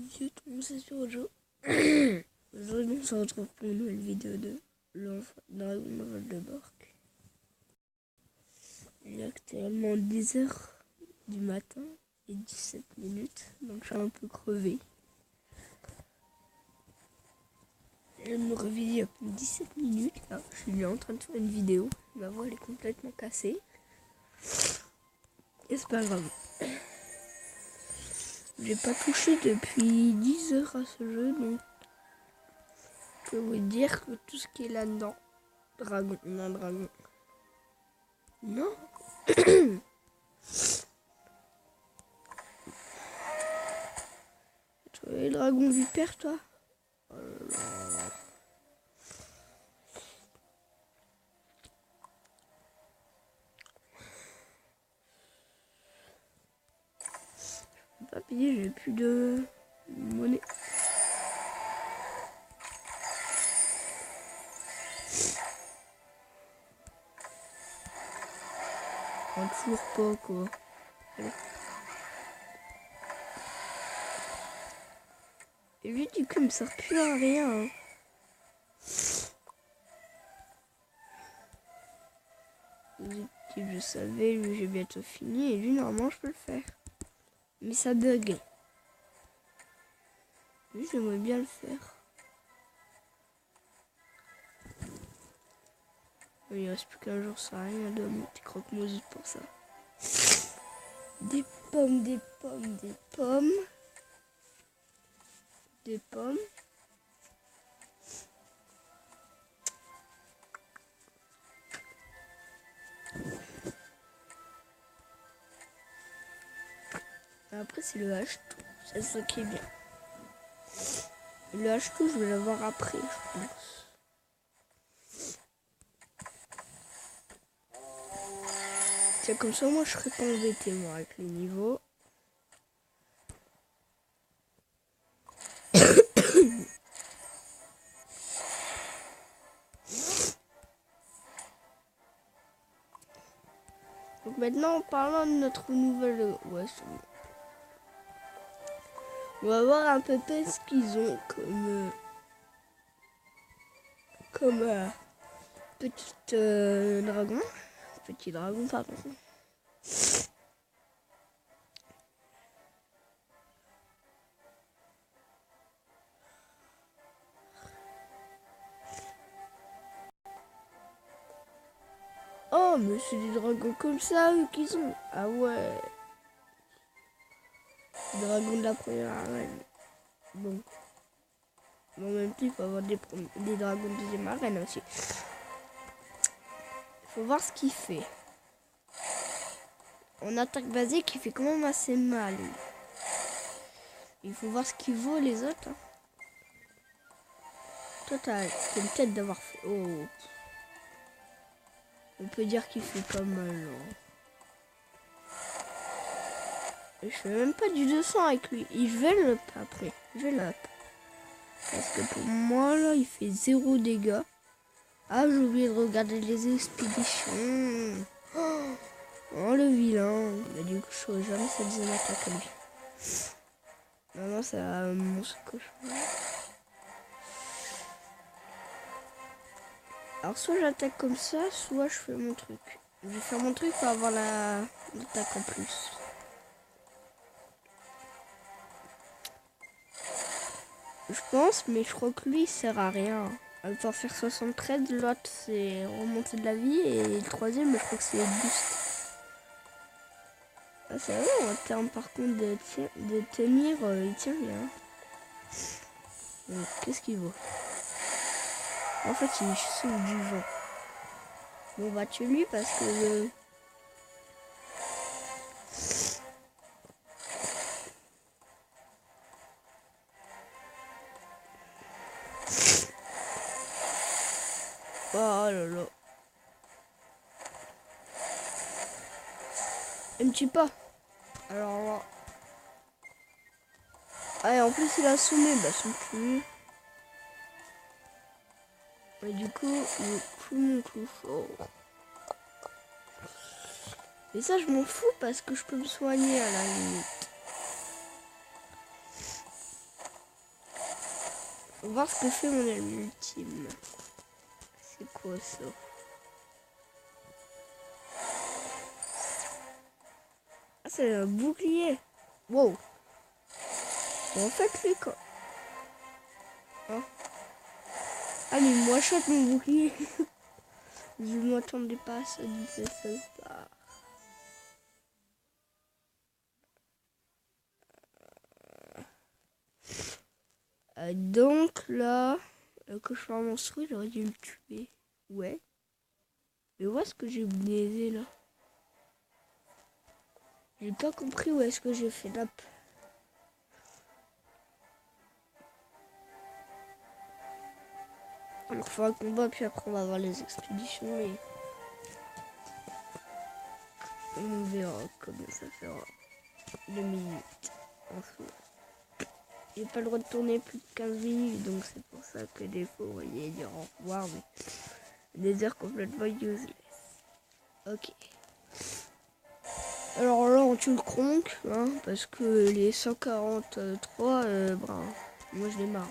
Salut tout le monde, c'est Jojo. Aujourd'hui, on se retrouve pour une nouvelle vidéo de l'enfant Dragon Ball de Bork. Il est actuellement 10h du matin et 17 minutes, donc je suis un peu crevé. Je me réveille il y a 17 minutes, là. Je suis en train de faire une vidéo. Ma voix elle est complètement cassée. Et c'est pas grave. J'ai pas touché depuis 10 heures à ce jeu, donc je peux vous dire que tout ce qui est là-dedans, dragon, non dragon, non. Tu vois les dragons vipères, toi? Oh là là. Je peux pas payer, j'ai plus de monnaie. Toujours pas, quoi. Allez. Et lui, du coup, il me sert plus à rien. Hein. Je savais, lui, j'ai bientôt fini. Et lui, normalement, je peux le faire. Mais ça bug. Lui, j'aimerais bien le faire. Il reste plus qu'un jour, ça sert à rien de monter croque-mousse pour ça. Des pommes, des pommes, des pommes. Des pommes. Après, c'est le H2. C'est ça qui est bien. Et le H2, je vais l'avoir après, je pense. Tiens, comme ça, moi, je serais pas embêté, moi, avec les niveaux. Donc maintenant, en parlant de notre nouvelle... Ouais, c'est bon. On va voir un peu ce qu'ils ont comme petit dragon. Petit dragon, pardon. Oh, mais c'est des dragons comme ça, eux, qu'ils ont. Ah ouais. Les dragons de la première arène. Bon. Mais en même temps, il faut avoir des dragons de deuxième arène aussi. Il faut voir ce qu'il fait. En attaque basique, il fait quand même assez mal. Il faut voir ce qu'il vaut les autres. Hein. Toi, t'as une tête d'avoir fait... Oh. On peut dire qu'il fait pas mal. Hein. Je fais même pas du 200 avec lui. Et je vais le up après. Je vais le up. Parce que pour moi, là, il fait 0 dégâts. Ah, j'ai oublié de regarder les expéditions. Oh, le vilain. Mais du coup, je saurais jamais sa deuxième attaque à lui. Non, ça mon cauchemar. Alors, soit j'attaque comme ça, soit je fais mon truc. Je vais faire mon truc pour avoir l'attaque en plus. Je pense, mais je crois que lui, il sert à rien. À pouvoir faire 73, l'autre, c'est remonter de la vie. Et le troisième, je crois que c'est boost. Ah, c'est vrai, en termes par contre de tenir, il tient bien. Qu'est-ce qu'il vaut? En fait, il souffle du vent. Bon, on va tuer lui parce que... Oh là là. Il me tue pas. Alors là... Ah, et en plus, il a sommé. Bah, son cul. Et du coup, il est plus mon coup fort. Et ça, je m'en fous parce que je peux me soigner à la limite. On va voir ce que fait mon arme ultime. C'est quoi ça? Ah, c'est un bouclier. Wow. En fait, lui, quoi. Hein? Ah, mais moi, shot mon bouclier. Je m'attendais pas à ça de ça. Donc là, le cauchemar monstrueux, j'aurais dû le tuer. Ouais. Mais où est-ce que j'ai baisé là? J'ai pas compris où est-ce que j'ai fait la... On fera un combat puis après on va voir les expéditions et on verra comment ça fera. 2 minutes en soi. J'ai pas le droit de tourner plus de 15 minutes donc c'est pour ça que des fois vous voyez dire au revoir mais des heures complètement useless. Ok. Alors là on tue le cronk hein, parce que les 143 moi je les marre.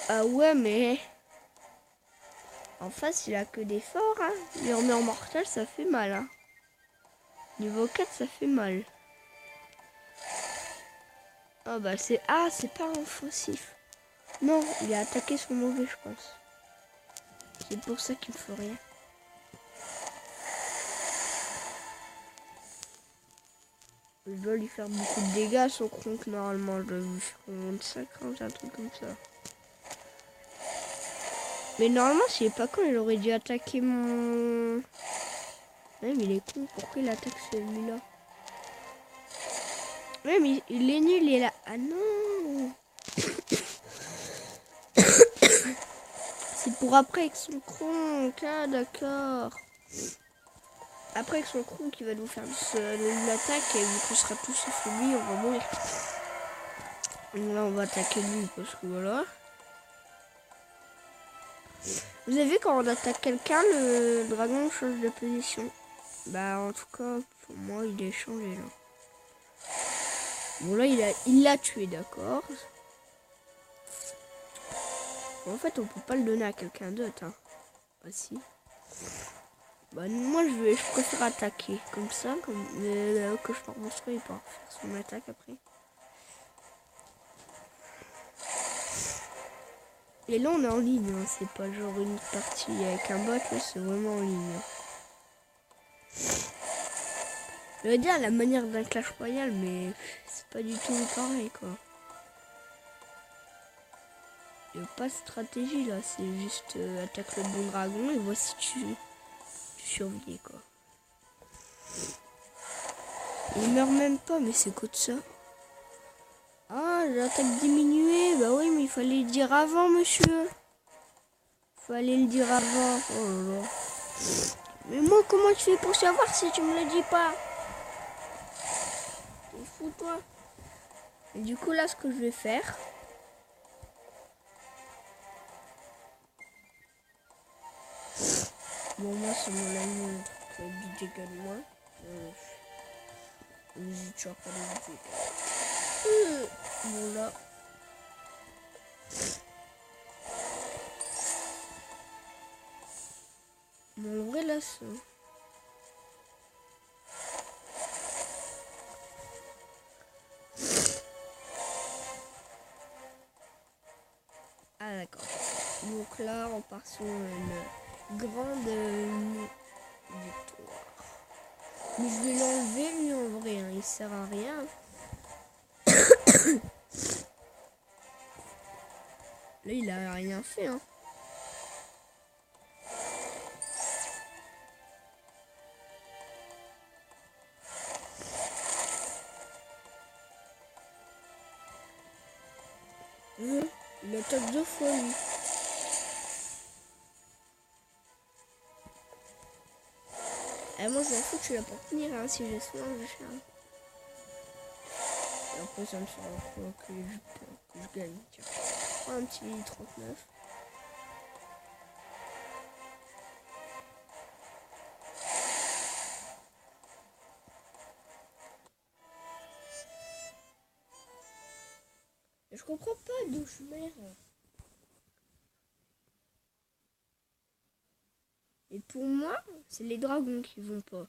Ah ouais mais en face il a que des forts hein. Mais on est en mortel ça fait mal hein. Niveau 4 ça fait mal. Ah bah c'est... Ah c'est pas un faussif. Non il a attaqué son mauvais je pense. C'est pour ça qu'il me faut rien. Je dois lui faire beaucoup de dégâts son cronk normalement. Je dois lui faire 25 ans, un truc comme ça. Mais normalement, je sais pas quand il aurait dû attaquer mon... Ouais, mais il est con. Pourquoi il attaque celui-là? Ouais, mais il est nul, il est là. Ah non. C'est pour après avec son cronk. Ah d'accord. Après avec son cronk, il va nous faire l'attaque et vu qu'on sera tous sauf lui, on va mourir. Donc là, on va attaquer lui parce que voilà. Vous avez vu quand on attaque quelqu'un, le dragon change de position. Bah en tout cas, pour moi, il est changé là. Bon là, il l'a tué, d'accord. Bon, en fait, on peut pas le donner à quelqu'un d'autre. Hein. Bah si. Bah moi, je préfère attaquer comme ça, comme que je peux remonter et pas faire son attaque après. Et là, on est en ligne. Hein. C'est pas genre une partie avec un bot, là, c'est vraiment en ligne. Hein. Je veux dire la manière d'un Clash Royale, mais c'est pas du tout pareil, quoi. Il n'y a pas de stratégie, là. C'est juste attaque le bon dragon et voici tu survis, quoi. Il meurt même pas, mais c'est quoi de ça? Ah, l'attaque diminuée. Bah oui, mais il fallait le dire avant, monsieur. Fallait le dire avant. Oh là là. Mais moi, comment tu fais pour savoir si tu me le dis pas? T'es fou, toi. Et du coup, là, ce que je vais faire... Bon, moi, c'est mon ami du dégât de moi. J'ai toujours pas de dégâts. Bon, là... Mon vrai lasso. Ah d'accord. Donc là, on part sur une grande victoire. Mais je vais l'enlever lui en vrai, hein. Il sert à rien. Là, il a rien fait, hein. Il attaque 2 fois lui. Moi je m'en fous, tu vas pas tenir hein, si j'ai soin, je vais faire. Et après ça me fera quoi que je gagne. Tiens. Un petit 39. Je comprends pas, douche-mère. Et pour moi, c'est les dragons qui vont pas.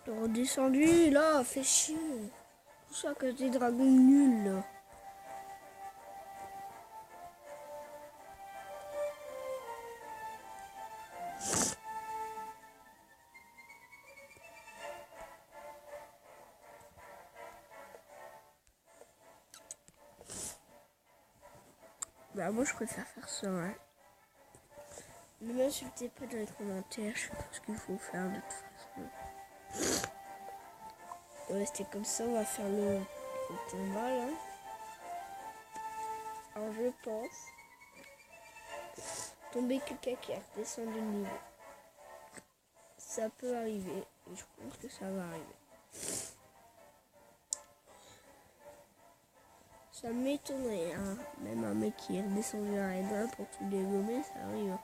Redescendu, là, fait chier. Tout ça à cause des dragons nuls, là. Bah moi je préfère faire ça, hein. Ne m'insultez pas dans les commentaires, je sais pas ce qu'il faut faire de toute façon. On va rester comme ça, on va faire le combat là. Alors je pense tomber quelqu'un qui a redescendu de niveau. Ça peut arriver, et je pense que ça va arriver. Ça m'étonnerait, hein. Même un mec qui est redescendu à N1 pour tout dégommer, ça arrive.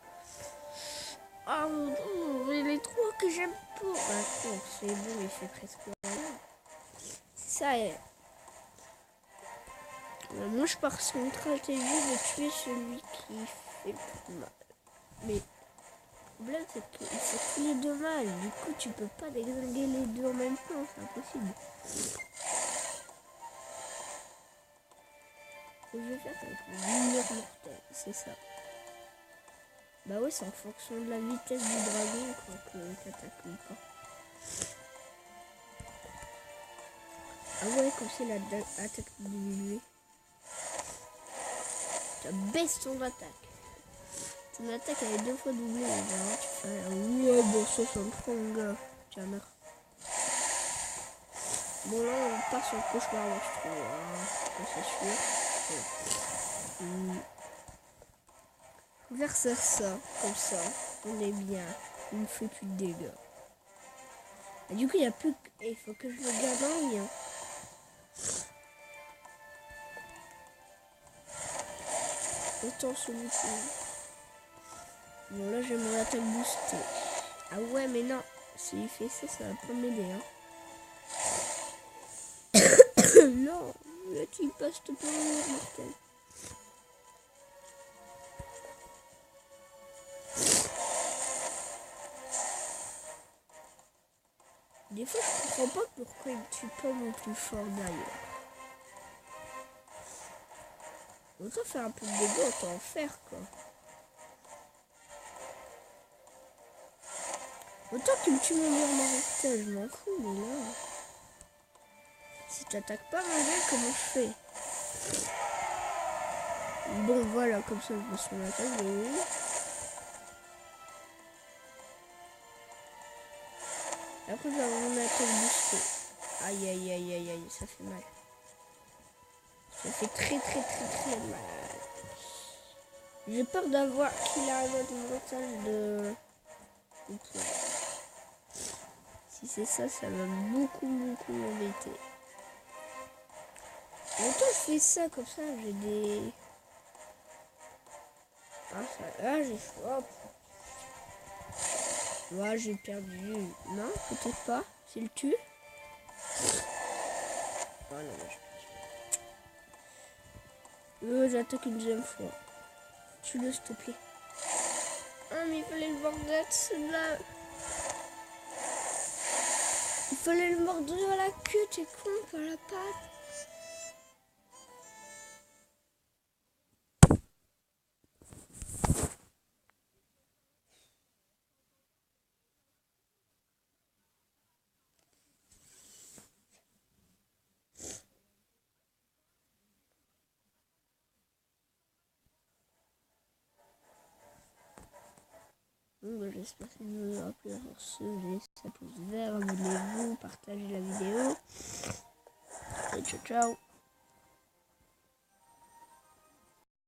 Ah mon dieu, mais les trois que j'aime pas. Bah c'est bon, il fait presque rien. C'est ça, moi je pars sur une stratégie de tuer celui qui fait le plus mal. Mais le problème c'est qu'ils font tous les deux mal. Du coup tu peux pas déglinguer les deux en même temps, c'est impossible. Ce que je vais faire c'est avec le mur mortel, c'est ça. Bah ouais, c'est en fonction de la vitesse du dragon quand t'attaques ou pas. Ah ouais, comme c'est l'attaque diminuée. Tu baisses ton attaque. Ton attaque elle est 2 fois doublée. Hein. Tu fais un ouais, bon, 63 mon gars. Tiens, merde. Bon là, on part sur le cauchemar, moi, je trouve. Hein. C'est sûr. Ouais. Verser ça, comme ça, on est bien. Il ne fait plus de dégâts. Et du coup, il n'y a plus que... Il faut que je le garde en vie. Hein. Autant celui-ci. Bon, là, j'ai mon attaque boostée. Ah ouais, mais non. S'il fait ça, ça va pas m'aider. Hein. Non, là, tu passes tout pour le mortel. Des fois, je comprends pas pourquoi il tue pas mon plus fort d'ailleurs. Autant faire un peu de dégâts, autant en faire quoi. Autant qu'il me tue mon mur mortel, je m'en fous, mais là... Si t'attaques pas mon gars, comment je fais? Bon, voilà, comme ça, je me suis attaqué. Après, je vais avoir mon attaque boostée. Aïe, aïe, aïe, aïe, aïe, ça fait mal. Ça fait très mal. J'ai peur d'avoir qu'il a un autre montage de... Okay. Si c'est ça, ça va beaucoup m'embêter. Autant je fais ça comme ça, j'ai des... Ah, ça... Ah, j'ai... Hop. Ouais, j'ai perdu. Non, peut-être pas. C'est le tue. Oh non, j'attaque une deuxième fois. Tue-le, s'il te plaît. Ah, mais il fallait le mordre là. Il fallait le mordre à la queue, t'es con, pas la patte. Bon, j'espère que vous aura plu. Alors, ce, laissez un pouce vert, abonnez-vous, partagez la vidéo. Et ciao, ciao.